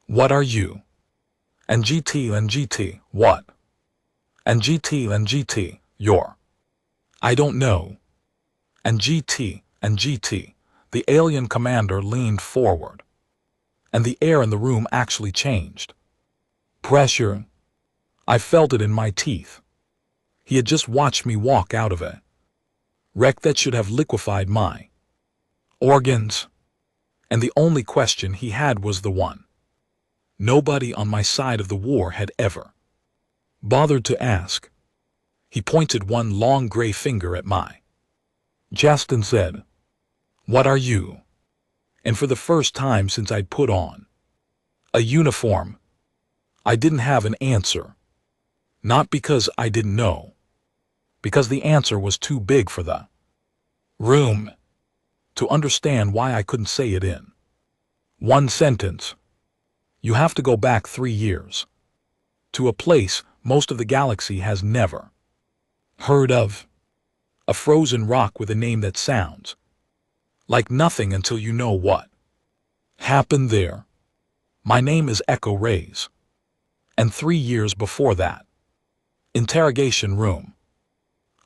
What are you? And GT, what? And GT, you're. I don't know. And GT, the alien commander leaned forward. And the air in the room actually changed. Pressure. I felt it in my teeth. He had just watched me walk out of a wreck that should have liquefied my organs. And the only question he had was the one nobody on my side of the war had ever bothered to ask. He pointed one long gray finger at my chest and said, "What are you?" And for the first time since I'd put on a uniform, I didn't have an answer. Not because I didn't know, because the answer was too big for the room to understand why I couldn't say it in one sentence. You have to go back 3 years to a place most of the galaxy has never heard of. A frozen rock with a name that sounds like nothing until you know what happened there. My name is Echo Reyes. And 3 years before that, interrogation room,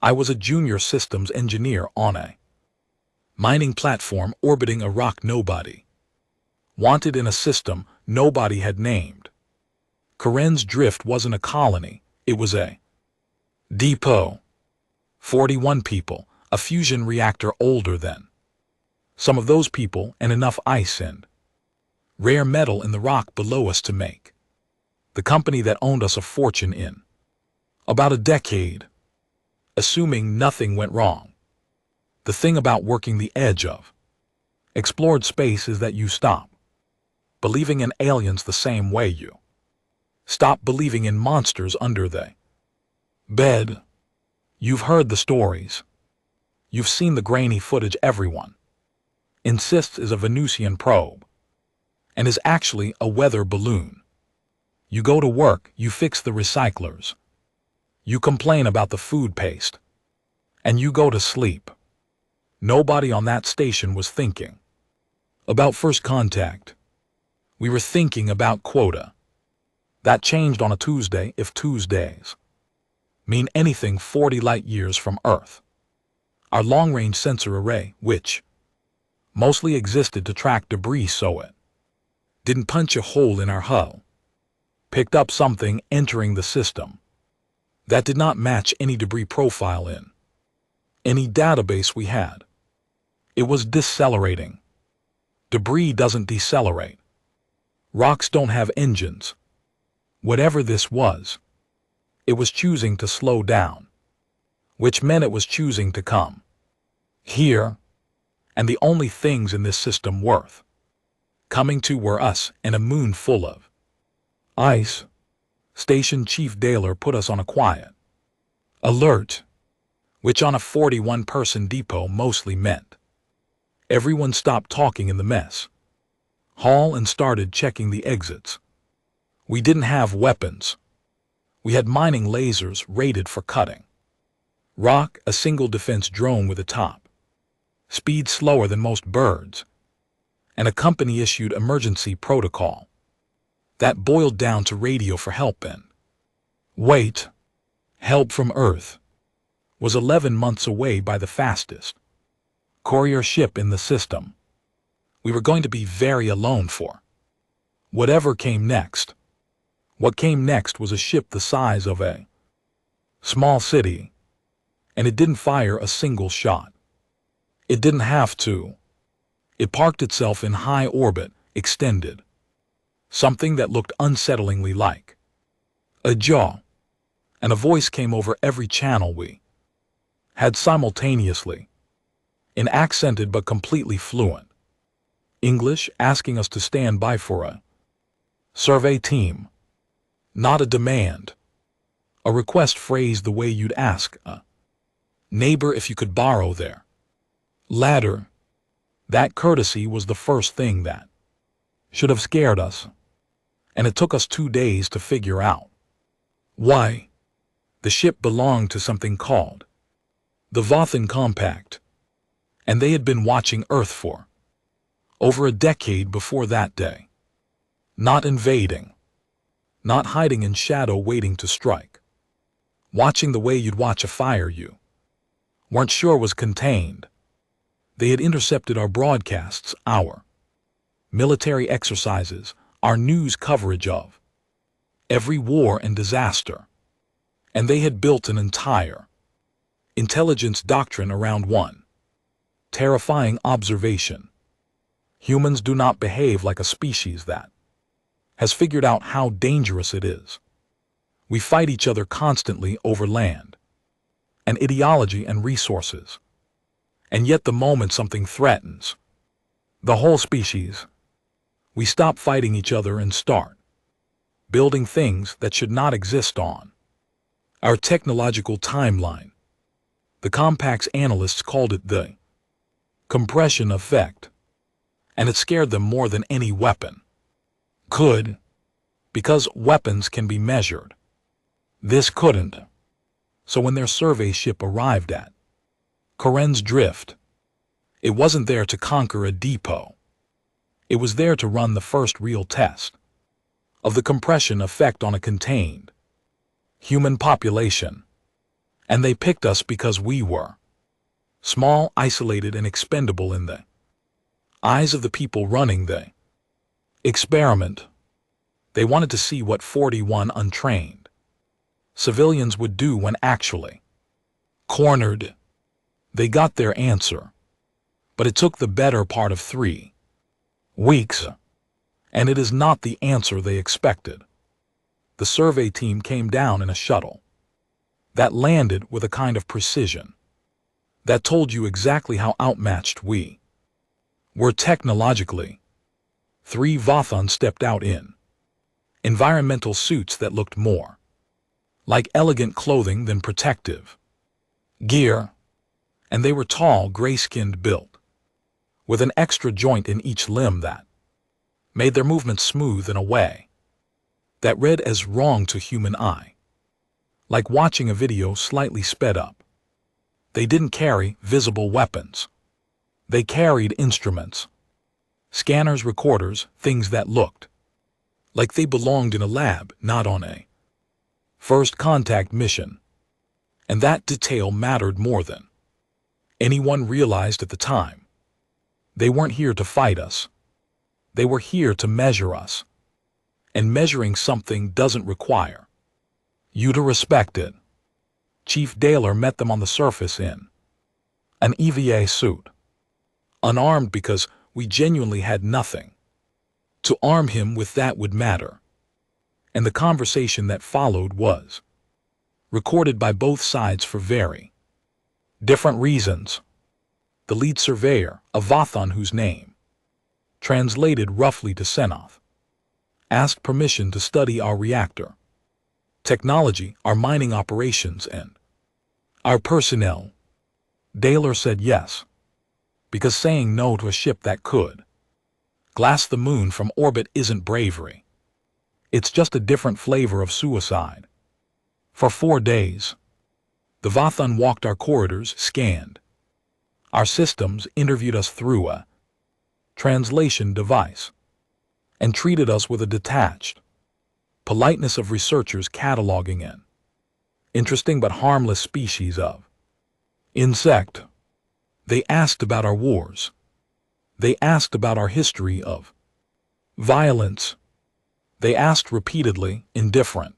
I was a junior systems engineer on a mining platform orbiting a rock nobody wanted in a system nobody had named. Karen's Drift wasn't a colony, it was a depot. 41 people, a fusion reactor older than some of those people, and enough ice and rare metal in the rock below us to make the company that owned us a fortune in about a decade, assuming nothing went wrong. The thing about working the edge of explored space is that you stop believing in aliens the same way you stop believing in monsters under the bed. You've heard the stories. You've seen the grainy footage everyone insists is a Venusian probe and is actually a weather balloon. You go to work, you fix the recyclers. You complain about the food paste. And you go to sleep. Nobody on that station was thinking about first contact. We were thinking about quota. That changed on a Tuesday if Tuesdays mean anything 40 light years from Earth. Our long-range sensor array, which mostly existed to track debris so it didn't punch a hole in our hull, picked up something entering the system that did not match any debris profile in any database we had. It was decelerating. Debris doesn't decelerate. Rocks don't have engines. Whatever this was, it was choosing to slow down, which meant it was choosing to come here, and the only things in this system worth coming to were us and a moon full of ice. Station Chief Daler put us on a quiet alert, which on a 41-person depot mostly meant everyone stopped talking in the mess hall and started checking the exits. We didn't have weapons. We had mining lasers rated for cutting rock, a single defense drone with a top speed slower than most birds, and a company-issued emergency protocol that boiled down to radio for help and wait. Help from Earth was 11 months away by the fastest courier ship in the system. We were going to be very alone for whatever came next. What came next was a ship the size of a small city, and it didn't fire a single shot. It didn't have to. It parked itself in high orbit, extended something that looked unsettlingly like a jaw, and a voice came over every channel we had simultaneously, in accented but completely fluent English, asking us to stand by for a survey team. Not a demand. A request phrased the way you'd ask a neighbor if you could borrow their ladder. That courtesy was the first thing that should have scared us. And it took us 2 days to figure out why. The ship belonged to something called the Vothan Compact, and they had been watching Earth for over a decade before that day. Not invading. Not hiding in shadow waiting to strike. Watching the way you'd watch a fire you weren't sure was contained. They had intercepted our broadcasts, our military exercises, our news coverage of every war and disaster. And they had built an entire intelligence doctrine around one terrifying observation. Humans do not behave like a species that has figured out how dangerous it is. We fight each other constantly over land and ideology and resources. And yet the moment something threatens the whole species, we stop fighting each other and start building things that should not exist on our technological timeline. The Compaq's analysts called it the compression effect, and it scared them more than any weapon could, because weapons can be measured. This couldn't. So when their survey ship arrived at Coren's Drift, it wasn't there to conquer a depot. It was there to run the first real test of the compression effect on a contained human population. And they picked us because we were small, isolated, and expendable in the eyes of the people running the experiment. They wanted to see what 41 untrained civilians would do when actually cornered. They got their answer, but it took the better part of 3 weeks, and it is not the answer they expected. The survey team came down in a shuttle that landed with a kind of precision that told you exactly how outmatched we were technologically. 3 Vothon stepped out in environmental suits that looked more like elegant clothing than protective gear, and they were tall, gray-skinned built, with an extra joint in each limb that made their movements smooth in a way that read as wrong to human eye, like watching a video slightly sped up. They didn't carry visible weapons. They carried instruments, scanners, recorders, things that looked like they belonged in a lab, not on a first contact mission. And that detail mattered more than anyone realized at the time. They weren't here to fight us. They were here to measure us. And measuring something doesn't require you to respect it. Chief Daler met them on the surface in an EVA suit, unarmed because we genuinely had nothing to arm him with that would matter. And the conversation that followed was recorded by both sides for very different reasons. The lead surveyor, a Vothon whose name translated roughly to Senoth, asked permission to study our reactor technology, our mining operations, and our personnel. Daler said yes, because saying no to a ship that could glass the moon from orbit isn't bravery. It's just a different flavor of suicide. For 4 days, the Vothon walked our corridors, scanned our systems, interviewed us through a translation device, and treated us with a detached politeness of researchers cataloging an interesting but harmless species of insect. They asked about our wars. They asked about our history of violence. They asked repeatedly, in different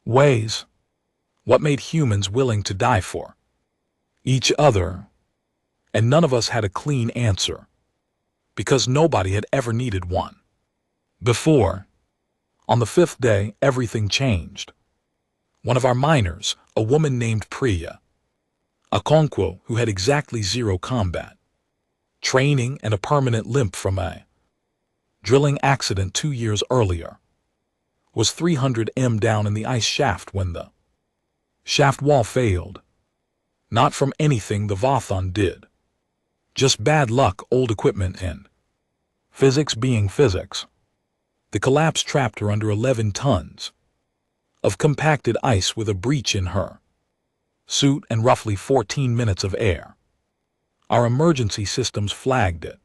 ways, what made humans willing to die for each other. And none of us had a clean answer, because nobody had ever needed one before. On the 5th day, everything changed. One of our miners, a woman named Priya, a Conquo who had exactly 0 combat training and a permanent limp from a drilling accident 2 years earlier, was 300 m down in the ice shaft when the shaft wall failed. Not from anything the Vothon did. Just bad luck, old equipment, and physics being physics. The collapse trapped her under 11 tons of compacted ice with a breach in her suit and roughly 14 minutes of air. Our emergency systems flagged it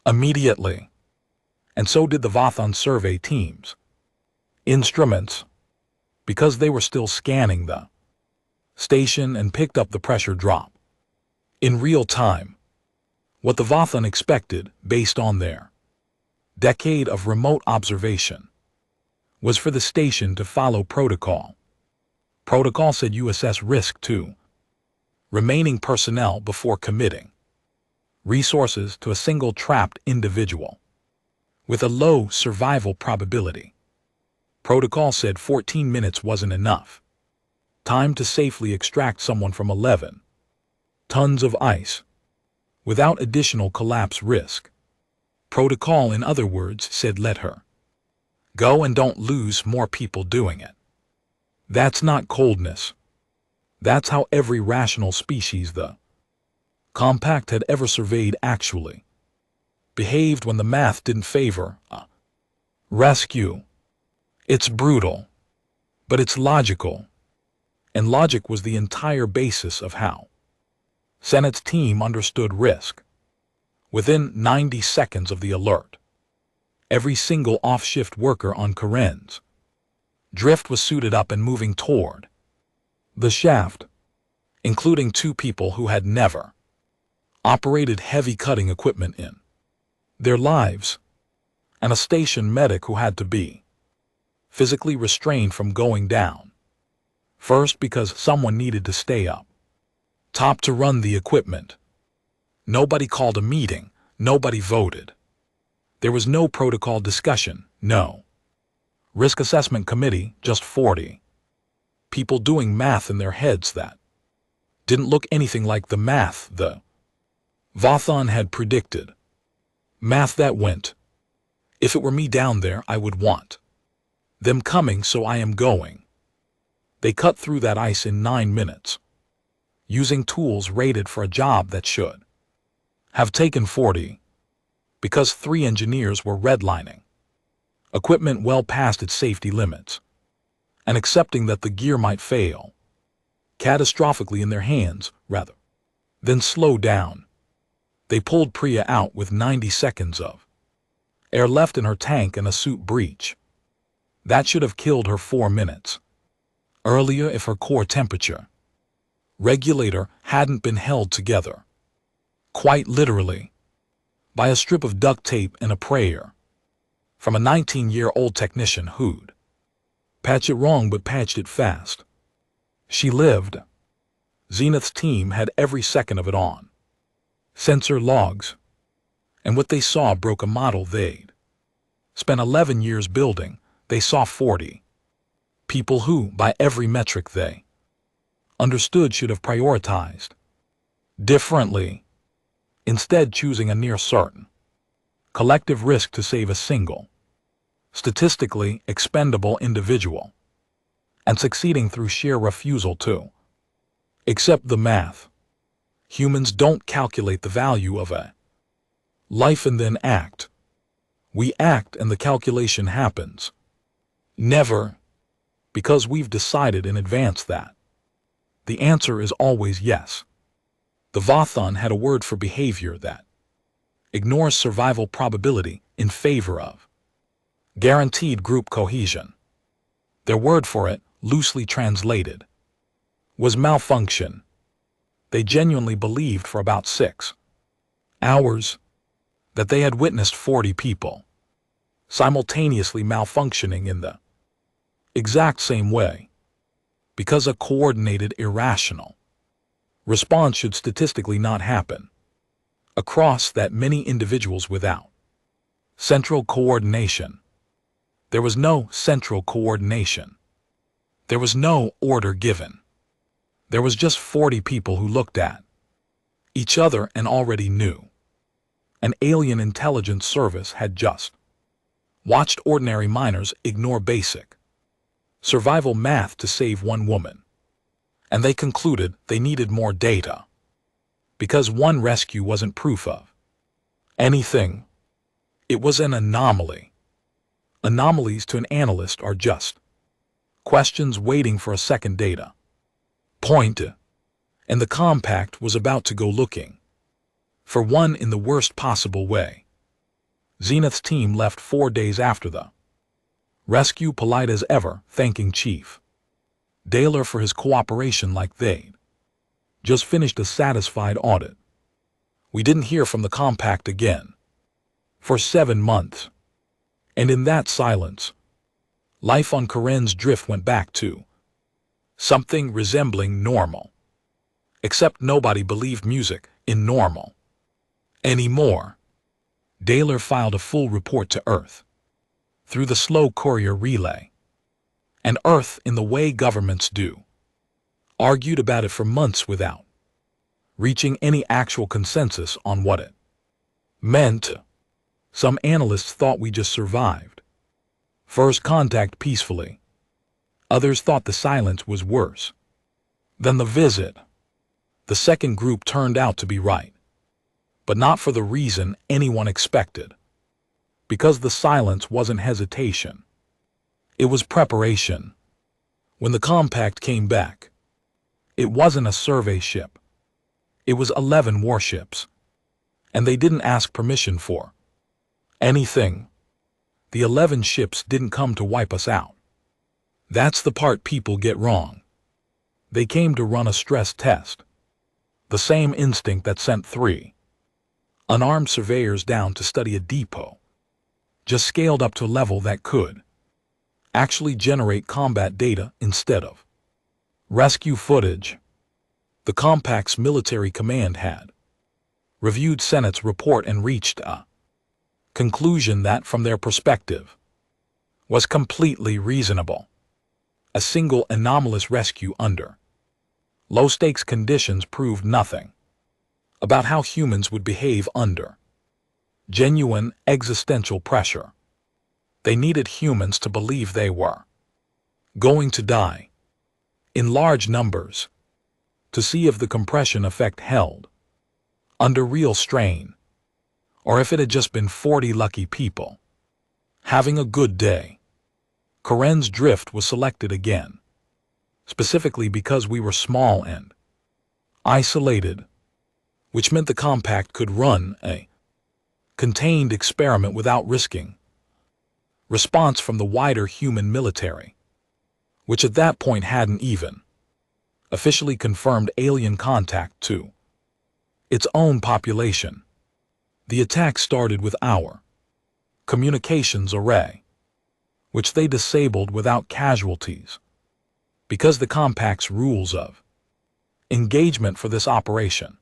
immediately, and so did the Vathon survey teams. Instruments, because they were still scanning the station and picked up the pressure drop in real time. What the Vathon expected, based on their decade of remote observation, was for the station to follow protocol. Protocol said USS risk to remaining personnel before committing resources to a single trapped individual with a low survival probability. Protocol said 14 minutes wasn't enough time to safely extract someone from 11 tons of ice without additional collapse risk. Protocol, in other words, said let her go and don't lose more people doing it. That's not coldness. That's how every rational species the compact had ever surveyed actually behaved when the math didn't favor a rescue. It's brutal, but it's logical. And logic was the entire basis of how Senate's team understood risk. Within 90 seconds of the alert, every single off-shift worker on Karen's drift was suited up and moving toward the shaft, including 2 people who had never operated heavy cutting equipment in their lives, and a station medic who had to be physically restrained from going down. First, because someone needed to stay up top to run the equipment. Nobody called a meeting, nobody voted. There was no protocol discussion, no risk assessment committee, just 40 people doing math in their heads that didn't look anything like the math the Vathon had predicted. Math that went, if it were me down there, I would want them coming, so I am going. They cut through that ice in 9 minutes, using tools rated for a job that should have taken 40, because 3 engineers were redlining equipment well past its safety limits, and accepting that the gear might fail catastrophically in their hands rather than slow down. They pulled Priya out with 90 seconds of air left in her tank and a suit breach. That should have killed her 4 minutes earlier if her core temperature regulator hadn't been held together, quite literally, by a strip of duct tape and a prayer from a 19-year-old technician who'd patch it wrong but patched it fast. She lived. Zenith's team had every second of it on sensor logs, and what they saw broke a model they'd spent 11 years building. They saw 40 people who, by every metric they understood, should have prioritized differently, instead choosing a near certain collective risk to save a single statistically expendable individual, and succeeding through sheer refusal to accept the math. Humans don't calculate the value of a life and then act. We act and the calculation happens. Never, because we've decided in advance that the answer is always yes. The Vathon had a word for behavior that ignores survival probability in favor of guaranteed group cohesion. Their word for it, loosely translated, was malfunction. They genuinely believed for about 6 hours that they had witnessed 40 people simultaneously malfunctioning in the exact same way, because a coordinated irrational response should statistically not happen across that many individuals without central coordination. There was no central coordination. There was no order given. There was just 40 people who looked at each other and already knew. An alien intelligence service had just watched ordinary miners ignore basic survival math to save one woman, and they concluded they needed more data, because one rescue wasn't proof of anything. It was an anomaly. Anomalies to an analyst are just questions waiting for a second data point, and the compact was about to go looking for one in the worst possible way. Zenith's team left 4 days after the rescue, polite as ever, thanking Chief Daler for his cooperation like they'd just finished a satisfied audit. We didn't hear from the compact again for 7 months. And in that silence, life on Karen's Drift went back to something resembling normal. Except nobody believed music in normal anymore. Daler filed a full report to Earth through the slow courier relay. And Earth, in the way governments do, argued about it for months without reaching any actual consensus on what it meant. Some analysts thought we just survived first contact peacefully. Others thought the silence was worse than the visit. The second group turned out to be right, but not for the reason anyone expected. Because the silence wasn't hesitation. It was preparation. When the compact came back, it wasn't a survey ship. It was 11 warships. And they didn't ask permission for anything. The 11 ships didn't come to wipe us out. That's the part people get wrong. They came to run a stress test. The same instinct that sent 3 unarmed surveyors down to study a depot, just scaled up to a level that could actually generate combat data instead of rescue footage. The compact's military command had reviewed Senate's report and reached a conclusion that, from their perspective, was completely reasonable. A single anomalous rescue under low-stakes conditions proved nothing about how humans would behave under genuine existential pressure. They needed humans to believe they were going to die in large numbers to see if the compression effect held under real strain, or if it had just been 40 lucky people having a good day. Karen's Drift was selected again, specifically because we were small and isolated, which meant the compact could run a contained experiment without risking response from the wider human military, which at that point hadn't even officially confirmed alien contact to its own population. The attack started with our communications array, which they disabled without casualties, because the compact's rules of engagement for this operation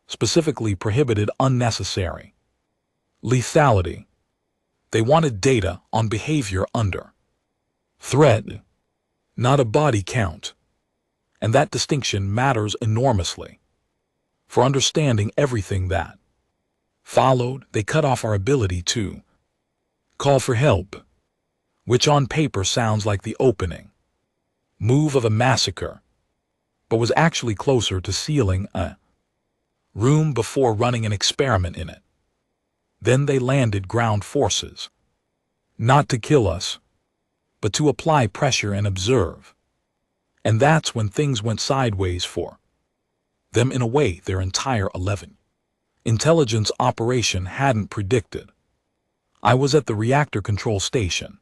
specifically prohibited unnecessary lethality. They wanted data on behavior under threat, not a body count. And that distinction matters enormously. For understanding everything that followed, they cut off our ability to call for help, which on paper sounds like the opening move of a massacre, but was actually closer to sealing a room before running an experiment in it. Then they landed ground forces, not to kill us, but to apply pressure and observe. And that's when things went sideways for them in a way their entire 11 intelligence operation hadn't predicted. I was at the reactor control station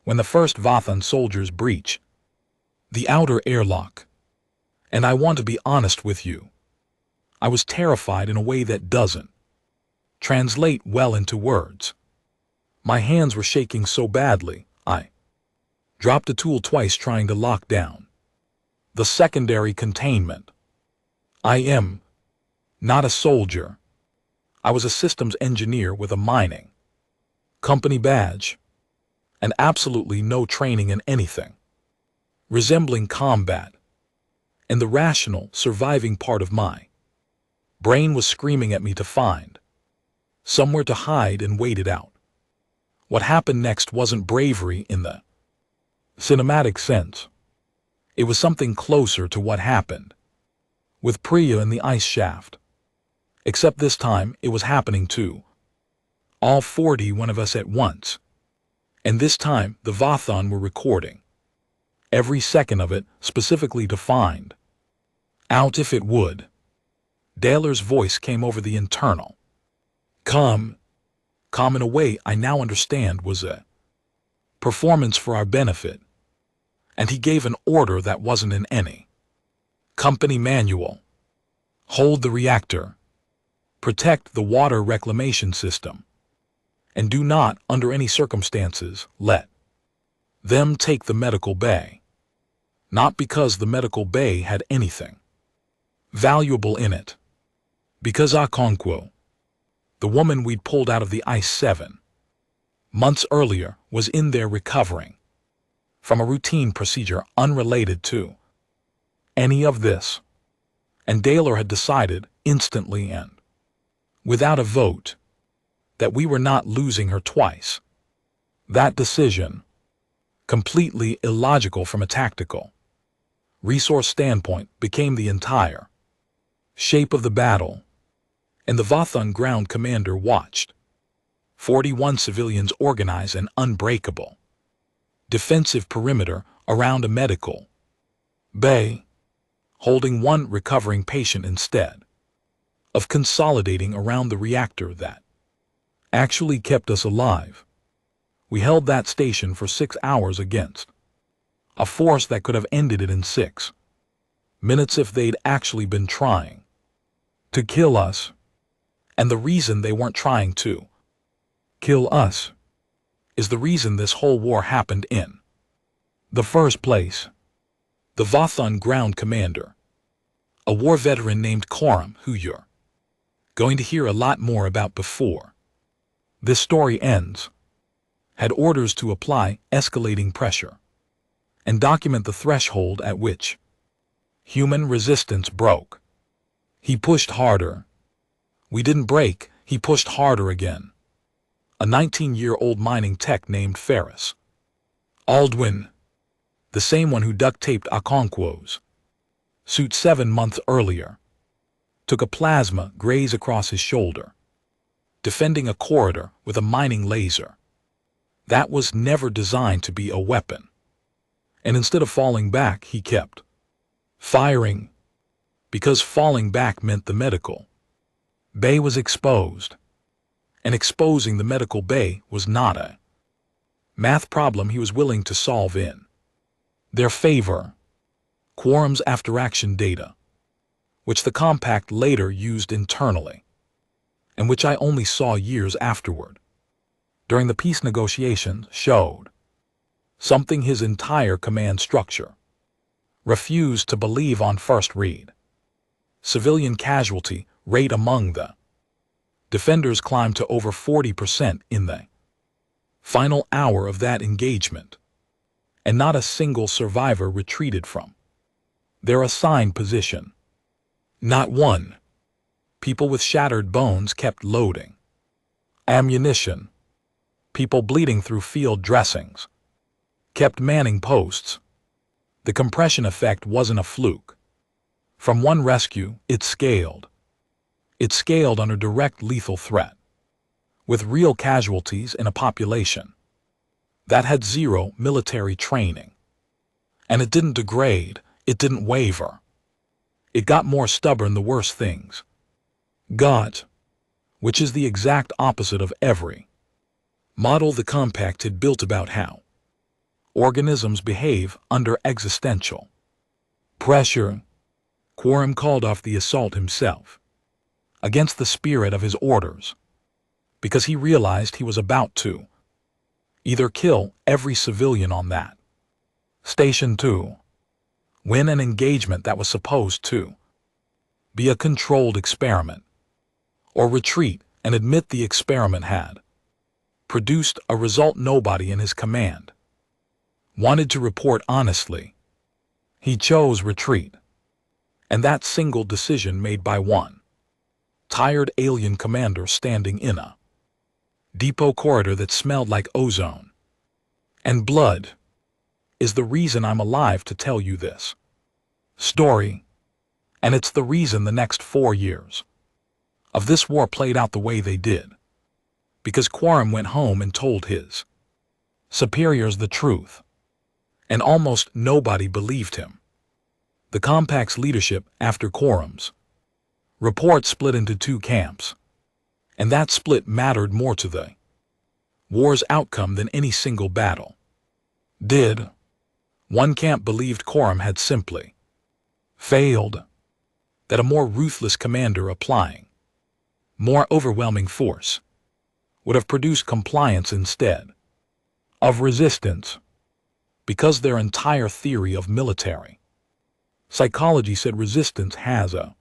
when the first Vathan soldiers breached the outer airlock. And I want to be honest with you. I was terrified in a way that doesn't translate well into words. My hands were shaking so badly, I dropped the tool twice trying to lock down the secondary containment. I am not a soldier. I was a systems engineer with a mining company badge and absolutely no training in anything resembling combat. And the rational, surviving part of my brain was screaming at me to find somewhere to hide and wait it out. What happened next wasn't bravery in the cinematic sense. It was something closer to what happened with Priya in the ice shaft. Except this time it was happening to all 41 of us at once. And this time the Vathan were recording every second of it, specifically to find out if it would. Daler's voice came over the internal calm in a way I now understand was a performance for our benefit, and he gave an order that wasn't in any company manual. Hold the reactor, protect the water reclamation system, and do not, under any circumstances, let them take the medical bay. Not because the medical bay had anything valuable in it. Because Okonkwo, the woman we'd pulled out of the ice 7 months earlier, was in there recovering from a routine procedure unrelated to any of this. And Daler had decided instantly and without a vote that we were not losing her twice. That decision, completely illogical from a tactical resource standpoint, became the entire shape of the battle, and the Vathun ground commander watched 41 civilians organize an unbreakable defensive perimeter around a medical bay, holding one recovering patient instead of consolidating around the reactor that actually kept us alive. We held that station for 6 hours against a force that could have ended it in 6 minutes if they'd actually been trying to kill us. And the reason they weren't trying to kill us is the reason this whole war happened in the first place. The Vathun ground commander, a war veteran named Quorum, who you're going to hear a lot more about before this story ends, had orders to apply escalating pressure and document the threshold at which human resistance broke. He pushed harder. We didn't break, he pushed harder again. A 19-year-old mining tech named Ferris Aldwin, the same one who duct-taped Okonkwo's suit 7 months earlier, took a plasma graze across his shoulder, defending a corridor with a mining laser that was never designed to be a weapon. And instead of falling back, he kept firing, because falling back meant the medical bay was exposed, and exposing the medical bay was not a math problem he was willing to solve in their favor. Quorum's after-action data, which the compact later used internally, and which I only saw years afterward, during the peace negotiations, showed something his entire command structure refused to believe on first read. Civilian casualty rate among the defenders climbed to over 40% in the final hour of that engagement, and not a single survivor retreated from their assigned position. Not one. People with shattered bones kept loading ammunition. People bleeding through field dressings kept manning posts. The compression effect wasn't a fluke. From one rescue, it scaled. It scaled under direct lethal threat, with real casualties in a population that had zero military training. And it didn't degrade, it didn't waver. It got more stubborn the worse things got, which is the exact opposite of every model the compact had built about how organisms behave under existential pressure. Quorum called off the assault himself, against the spirit of his orders, because he realized he was about to either kill every civilian on that station to win an engagement that was supposed to be a controlled experiment, or retreat and admit the experiment had produced a result nobody in his command wanted to report honestly. He chose retreat, and that single decision made by one tired alien commander standing in a depot corridor that smelled like ozone and blood is the reason I'm alive to tell you this story, and it's the reason the next 4 years of this war played out the way they did, because Quorum went home and told his superiors the truth, and almost nobody believed him. The compact's leadership, after Quorum's report, split into 2 camps, and that split mattered more to the war's outcome than any single battle. Did. One camp believed Coram had simply failed, that a more ruthless commander applying more overwhelming force would have produced compliance instead of resistance, because their entire theory of military psychology said resistance has a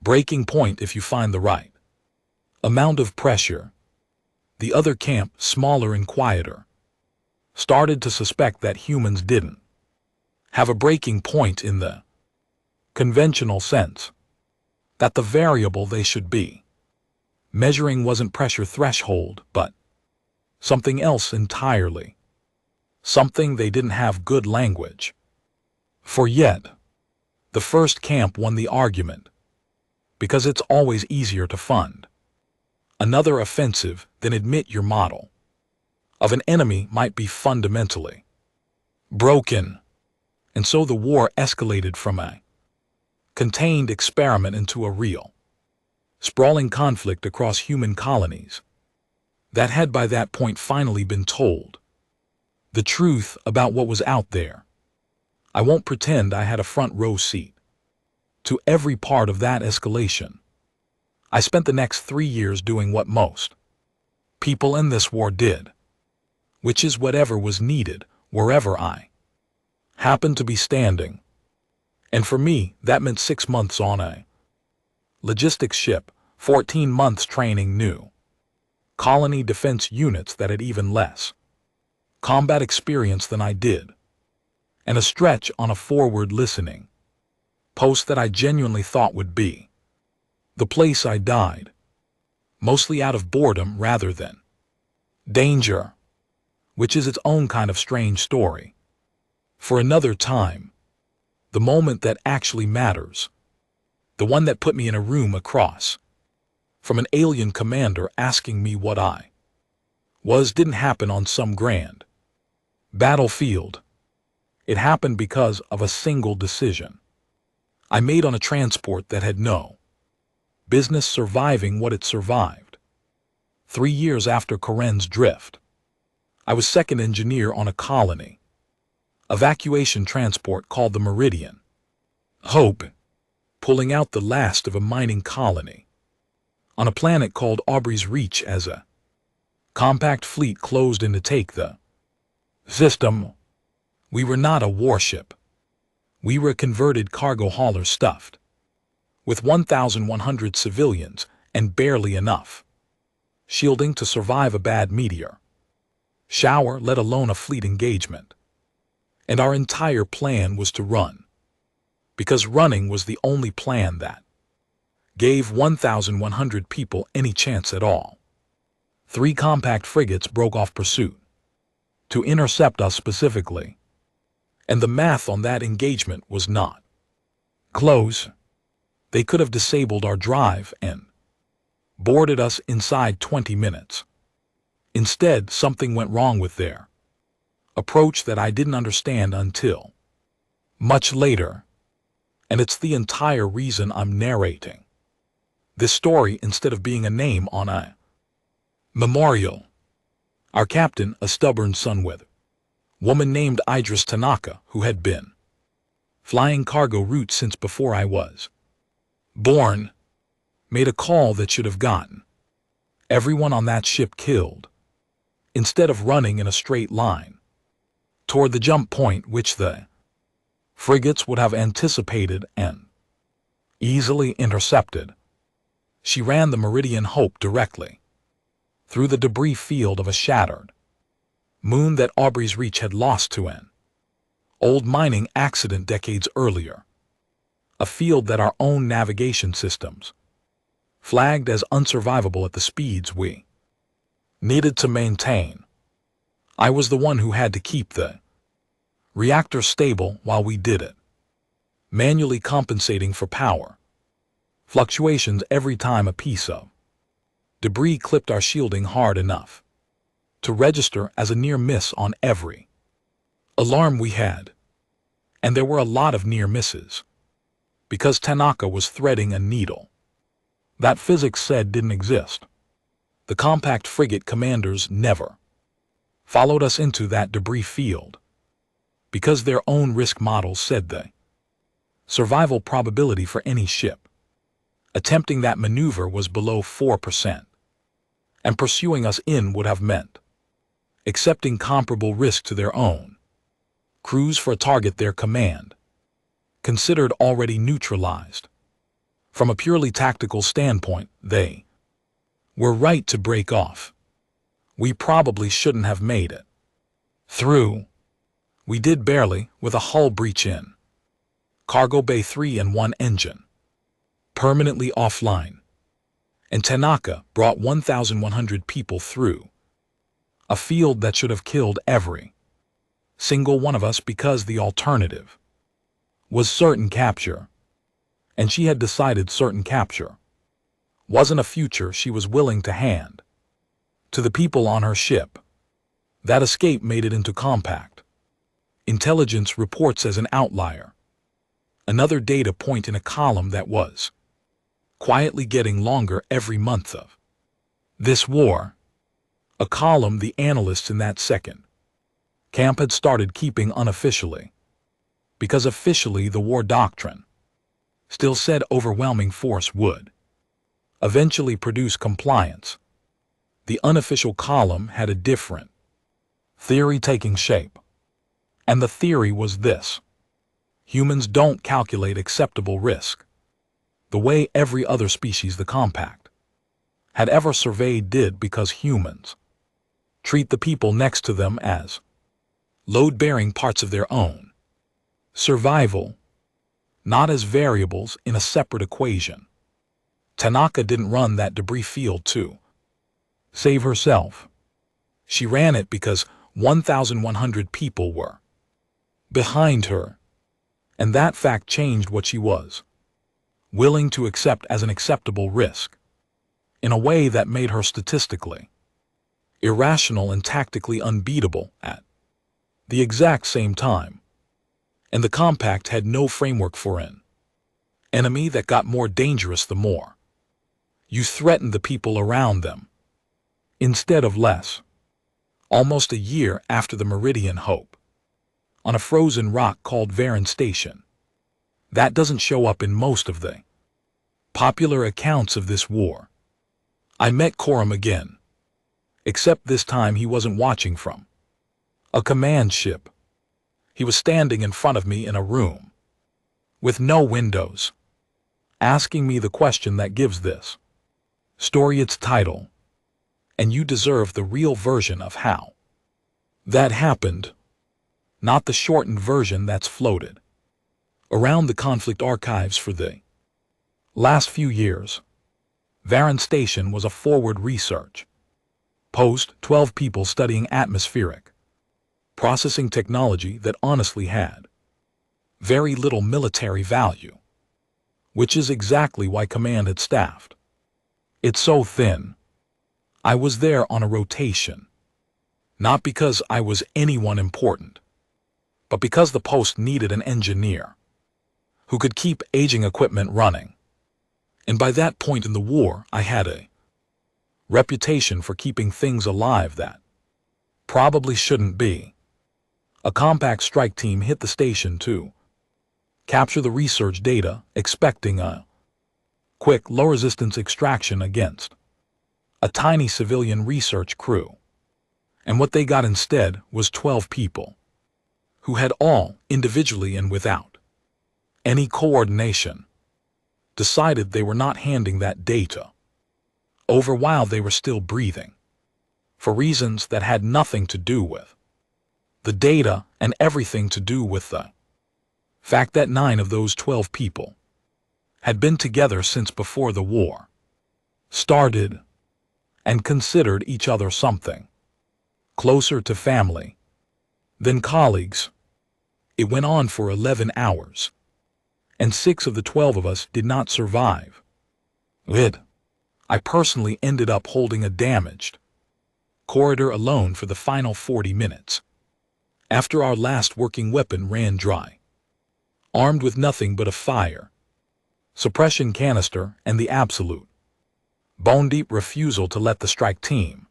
breaking point if you find the right amount of pressure. The other camp, smaller and quieter, started to suspect that humans didn't have a breaking point in the conventional sense, that the variable they should be measuring wasn't pressure threshold, but something else entirely, something they didn't have good language for yet. The first camp won the argument, because it's always easier to fund another offensive than admit your model of an enemy might be fundamentally broken. And so the war escalated from a contained experiment into a real, sprawling conflict across human colonies that had by that point finally been told the truth about what was out there. I won't pretend I had a front row seat to every part of that escalation. I spent the next 3 years doing what most people in this war did, which is whatever was needed wherever I happened to be standing. And for me, that meant 6 months on a logistics ship, 14 months training new colony defense units that had even less combat experience than I did, and a stretch on a forward listening post that I genuinely thought would be the place I died, mostly out of boredom rather than danger, which is its own kind of strange story. For another time, the moment that actually matters, the one that put me in a room across from an alien commander asking me what I was, didn't happen on some grand battlefield. It happened because of a single decision I made on a transport that had no business surviving what it survived. 3 years after Coren's drift, I was second engineer on a colony evacuation transport called the Meridian Hope, pulling out the last of a mining colony on a planet called Aubrey's Reach as a compact fleet closed in to take the system. We were not a warship. We were a converted cargo hauler stuffed with 1,100 civilians and barely enough shielding to survive a bad meteor shower, let alone a fleet engagement. And our entire plan was to run, because running was the only plan that gave 1,100 people any chance at all. 3 compact frigates broke off pursuit to intercept us specifically, and the math on that engagement was not close. They could have disabled our drive and boarded us inside 20 minutes. Instead, something went wrong with their approach that I didn't understand until much later, and it's the entire reason I'm narrating this story instead of being a name on a memorial. Our captain, a stubborn Sunweather woman named Idris Tanaka, who had been flying cargo routes since before I was born, made a call that should have gotten everyone on that ship killed, instead of running in a straight line toward the jump point which the frigates would have anticipated and easily intercepted. She ran the Meridian Hope directly through the debris field of a shattered moon that Aubrey's Reach had lost to an old mining accident decades earlier, a field that our own navigation systems flagged as unsurvivable at the speeds we needed to maintain. I was the one who had to keep the reactor stable while we did it, manually compensating for power fluctuations every time a piece of debris clipped our shielding hard enough to register as a near miss on every alarm we had. And there were a lot of near misses, because Tanaka was threading a needle that physics said didn't exist. The compact frigate commanders never followed us into that debris field, because their own risk models said the survival probability for any ship attempting that maneuver was below 4%, and pursuing us in would have meant accepting comparable risk to their own crews for a target their command considered already neutralized. From a purely tactical standpoint, they were right to break off. We probably shouldn't have made it through. We did barely, with a hull breach in Cargo Bay 3 and one engine permanently offline. And Tanaka brought 1,100 people through a field that should have killed every single one of us, because the alternative was certain capture. And she had decided certain capture wasn't a future she was willing to hand to the people on her ship. That escape made it into compact intelligence reports as an outlier, another data point in a column that was quietly getting longer every month of this war, a column the analysts in that second camp had started keeping unofficially, because officially the war doctrine still said overwhelming force would eventually produce compliance. The unofficial column had a different theory taking shape, and the theory was this: humans don't calculate acceptable risk the way every other species the compact had ever surveyed did, because humans treat the people next to them as load-bearing parts of their own survival, not as variables in a separate equation. Tanaka didn't run that debris field to save herself. She ran it because 1,100 people were behind her, and that fact changed what she was willing to accept as an acceptable risk in a way that made her statistically irrational and tactically unbeatable at the exact same time. And the compact had no framework for an enemy that got more dangerous the more you threatened the people around them, instead of less. Almost a year after the Meridian Hope, on a frozen rock called Varen Station, that doesn't show up in most of the popular accounts of this war, I met Coram again, except this time he wasn't watching from a command ship. He was standing in front of me in a room with no windows, asking me the question that gives this story its title, and you deserve the real version of how that happened, not the shortened version that's floated around the conflict archives for the last few years. Varen Station was a forward research post, 12 people studying atmospheric processing technology that honestly had very little military value, which is exactly why command had staffed it so thin. I was there on a rotation, not because I was anyone important, but because the post needed an engineer who could keep aging equipment running. And by that point in the war, I had a reputation for keeping things alive that probably shouldn't be. A compact strike team hit the station to capture the research data, expecting a quick, low-resistance extraction against a tiny civilian research crew. And what they got instead was 12 people who had all, individually and without any coordination, decided they were not handing that data over while they were still breathing, for reasons that had nothing to do with the data and everything to do with the fact that 9 of those 12 people had been together since before the war started and considered each other something closer to family than colleagues. It went on for 11 hours, and 6 of the 12 of us did not survive it. I personally ended up holding a damaged corridor alone for the final 40 minutes, after our last working weapon ran dry, armed with nothing but a fire suppression canister and the absolute bone-deep refusal to let the strike team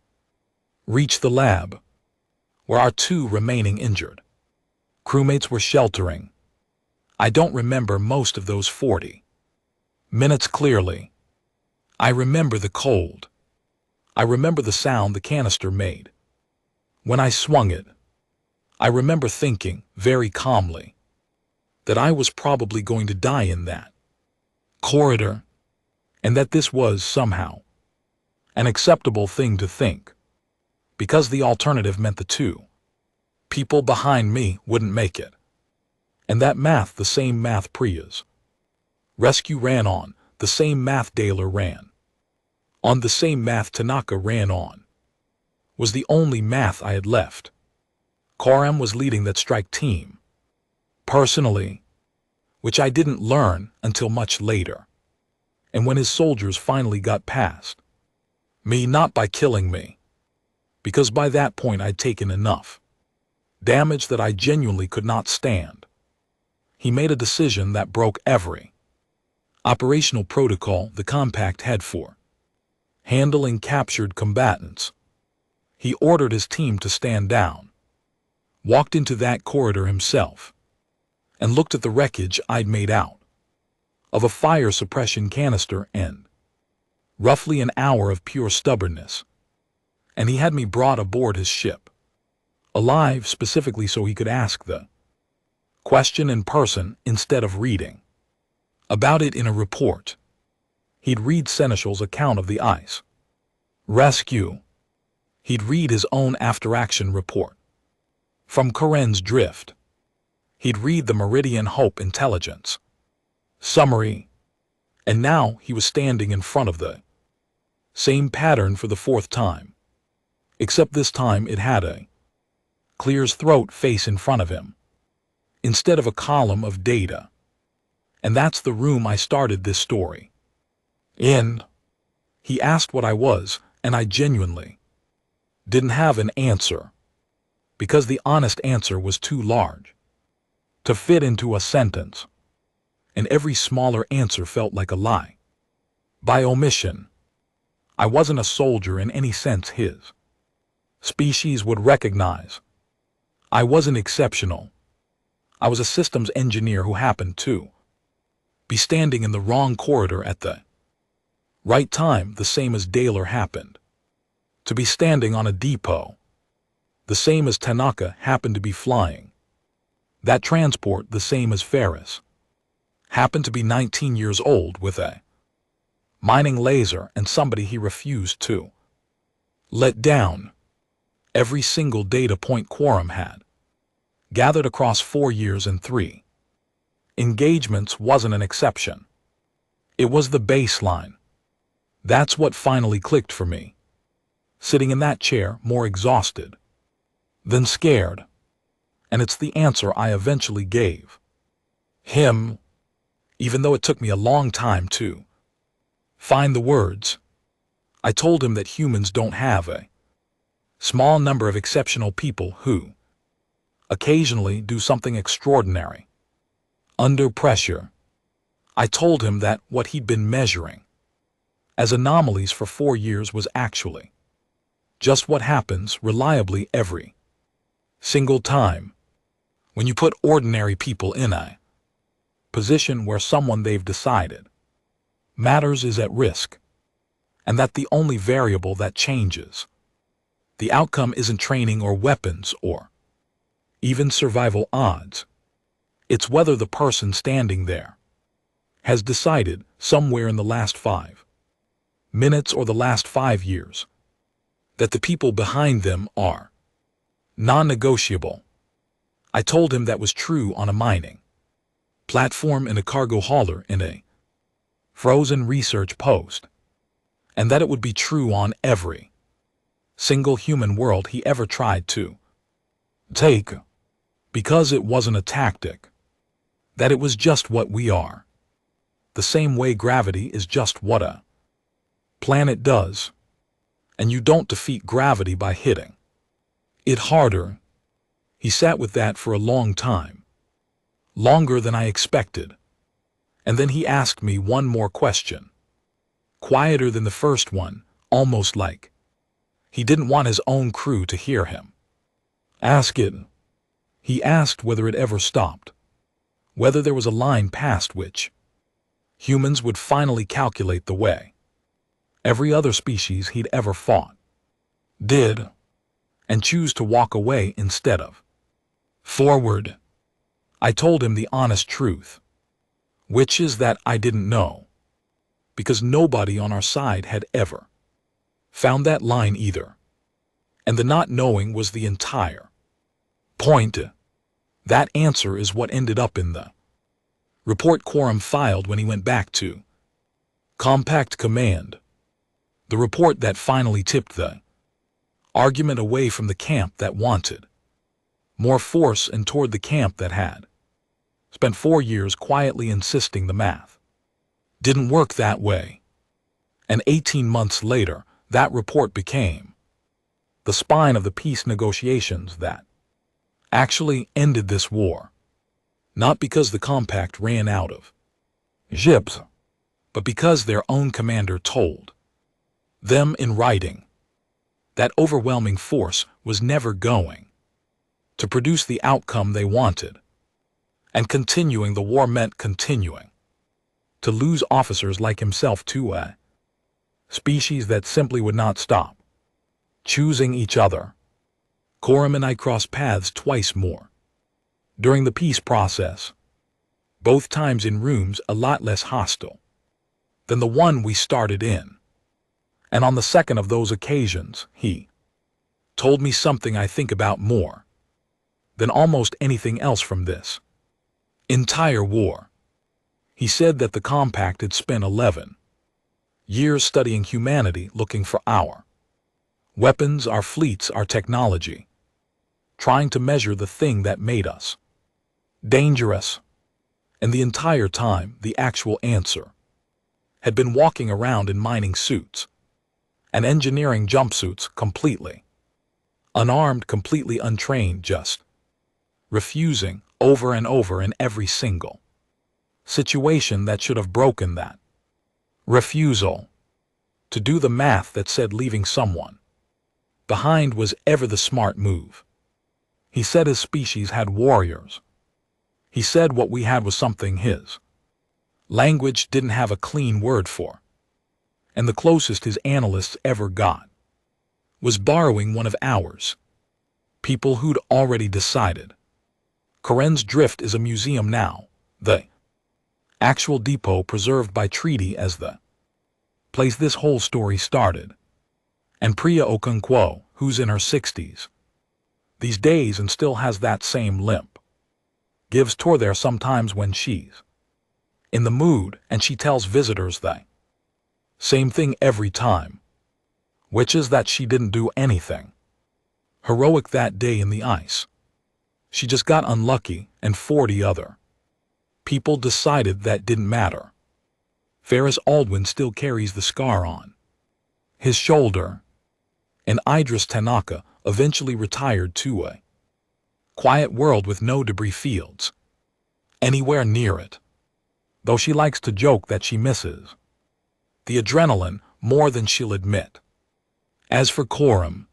reach the lab, where our 2 remaining injured crewmates were sheltering. I don't remember most of those 40 minutes clearly. I remember the cold. I remember the sound the canister made when I swung it. I remember thinking, very calmly, that I was probably going to die in that corridor, and that this was, somehow, an acceptable thing to think, because the alternative meant the 2 people behind me wouldn't make it. And that math, the same math Priya's rescue ran on, the same math Daler ran on, the same math Tanaka ran on, was the only math I had left. Coram was leading that strike team, personally, which I didn't learn until much later, and when his soldiers finally got past me, not by killing me, because by that point I'd taken enough damage that I genuinely could not stand. He made a decision that broke every operational protocol the Compact had for handling captured combatants. He ordered his team to stand down, walked into that corridor himself, and looked at the wreckage I'd made out of a fire suppression canister and roughly an hour of pure stubbornness. And he had me brought aboard his ship, alive, specifically so he could ask the question in person instead of reading about it in a report. He'd read Seneschal's account of the ice rescue. He'd read his own after-action report from Karen's drift. He'd read the Meridian Hope intelligence summary. And now he was standing in front of the same pattern for the 4th time, except this time it had a clear's throat face in front of him, instead of a column of data. And that's the room I started this story in. He asked what I was, and I genuinely didn't have an answer, because the honest answer was too large to fit into a sentence, and every smaller answer felt like a lie by omission. I wasn't a soldier in any sense his species would recognize. I wasn't exceptional. I was a systems engineer who happened to be standing in the wrong corridor at the right time, the same as Daler happened to be standing on a depot, the same as Tanaka happened to be flying that transport, the same as Ferris happened to be 19 years old with a mining laser, and somebody he refused to let down. Every single data point Quorum had gathered across 4 years and 3 engagements wasn't an exception. It was the baseline. That's what finally clicked for me, sitting in that chair more exhausted than scared. And it's the answer I eventually gave him, even though it took me a long time to find the words. I told him that humans don't have a small number of exceptional people who occasionally do something extraordinary under pressure. I told him that what he'd been measuring as anomalies for 4 years was actually just what happens reliably every single time when you put ordinary people in a position where someone they've decided matters is at risk, and that the only variable that changes the outcome isn't training or weapons or even survival odds. It's whether the person standing there has decided somewhere in the last 5 minutes or the last 5 years that the people behind them are non-negotiable. I told him that was true on a mining platform, in a cargo hauler, in a frozen research post, and that it would be true on every single human world he ever tried to take, because it wasn't a tactic, that it was just what we are, the same way gravity is just what a planet does, and you don't defeat gravity by hitting it harder. He sat with that for a long time, longer than I expected, and then he asked me one more question. quieter than the first one, almost like he didn't want his own crew to hear him. Ask it. He asked whether it ever stopped, whether there was a line past which humans would finally calculate the way every other species he'd ever fought did, and choose to walk away instead of forward. I told him the honest truth, which is that I didn't know, because nobody on our side had ever found that line either, and the not knowing was the entire point. That answer is what ended up in the report Quorum filed when he went back to Compact Command, the report that finally tipped the argument away from the camp that wanted more force and toward the camp that had spent 4 years quietly insisting the math didn't work that way. And 18 months later, that report became the spine of the peace negotiations that actually ended this war. Not because the compact ran out of ships, but because their own commander told them in writing that overwhelming force was never going to produce the outcome they wanted. And continuing the war meant continuing to lose officers like himself to a species that simply would not stop choosing each other. Quorum and I crossed paths twice more during the peace process, both times in rooms a lot less hostile than the one we started in. And on the second of those occasions, he told me something I think about more than almost anything else from this entire war. He said that the compact had spent 11 years studying humanity, looking for our weapons, our fleets, our technology, trying to measure the thing that made us dangerous. And the entire time, the actual answer had been walking around in mining suits and engineering jumpsuits, completely unarmed, completely untrained, just refusing over and over in every single situation that should have broken that refusal to do the math that said leaving someone behind was ever the smart move. He said his species had warriors. He said what we had was something his language didn't have a clean word for, and the closest his analysts ever got was borrowing one of ours. People who'd already decided Koren's Drift is a museum now, the actual depot preserved by treaty as the place this whole story started. And Priya Okonkwo, who's in her 60s these days and still has that same limp, gives tour there sometimes when she's in the mood, and she tells visitors the same thing every time, which is that she didn't do anything heroic that day in the ice. She just got unlucky, and 40 other people decided that didn't matter. Ferris Aldwin still carries the scar on his shoulder, and Idris Tanaka eventually retired to a quiet world with no debris fields anywhere near it, though she likes to joke that she misses the adrenaline more than she'll admit. As for Quorum,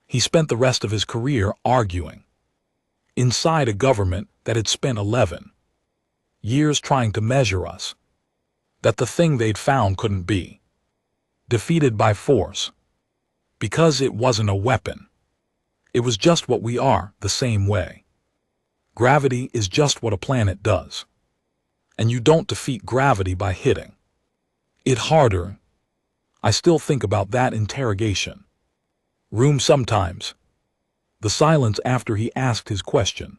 he spent the rest of his career arguing inside a government that had spent 11 years trying to measure us, that the thing they'd found couldn't be defeated by force, because it wasn't a weapon. It was just what we are, the same way gravity is just what a planet does, and you don't defeat gravity by hitting it harder. I still think about that interrogation room sometimes, the silence after he asked his question,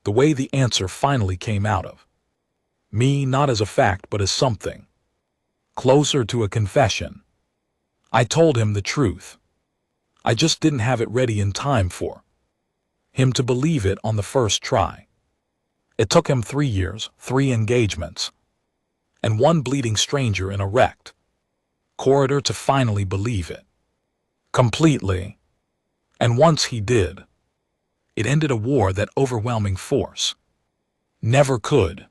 the way the answer finally came out of me, not as a fact but as something closer to a confession. I told him the truth. I just didn't have it ready in time for him to believe it on the first try. It took him 3 years, 3 engagements, and 1 bleeding stranger in a wrecked corridor to finally believe it completely. And once he did, it ended a war that overwhelming force never could.